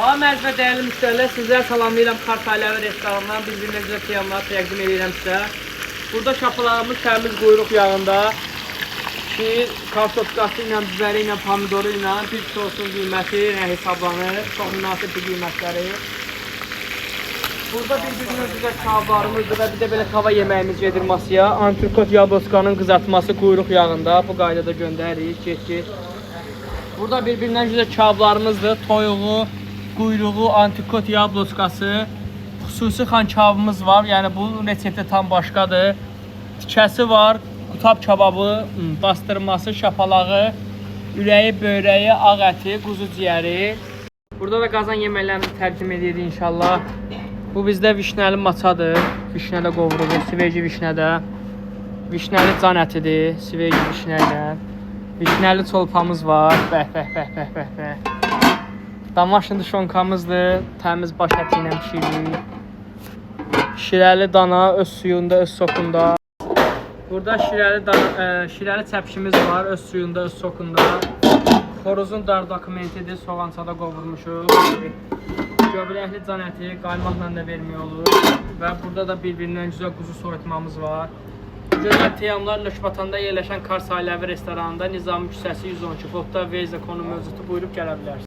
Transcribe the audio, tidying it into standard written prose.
Salam əziz və dəyərli müştərilər, sizlər salamlayıram Kars Ailəvi restoranından bir-birinə güzel qiyamlar təqdim edirəm sizə. Burada şapalarımız təmiz quyruq yağında ki, kartofkası ilə, biberi ilə, pomidoru ilə bir sosun qiyməti hesablanır. Çox münasib bir qiymətləri. Burada bir-birinə güzel kablarımızdır və bir də belə tava yeməyimiz gedir masaya. Antrikot yabloskanın qızartması quyruq yağında. Bu qaydada göndəririk, get. Burada bir-birindən güzel kablarımızdır. Toyuğu, quyruğu, antrikot yabloskası, xüsusi xan kabımız var. Yəni bu reseptdə tam başqadır. Tikəsi var, qutab kababı, bastırması, şapalağı, ürəyi, böreği, ağ əti, quzu ciyəri. Burada da qazan yeməklərimizi tərkim edirik inşallah. Bu bizdə vişnəli maçadır. Vişnədə qovurulur, sveci vişnədə. Vişnəli can ətidir, sveci vişnə ilə. Vişnəli çolpamız var. Bəh. Damaşın şonkamızdır. Təmiz baş əti ilə pişiririk. Şirəli dana öz suyunda, öz sokunda. Burada şirəli çəpişimiz var, öz suyunda, öz sokunda. Xoruzun dar dokumentidir, soğançada qovurmuşuq. Göbələkli can əti qaymaqla da vermək olur. Və burada da bir-birindən güzel quzu soyutmamız var. Gözəl teyamlar Nöşbatanda yerləşən Kars Ailəvi restoranında Nizami küçəsi 112 Qotda Veyza konu mövzutu buyurub gələ bilərsiniz.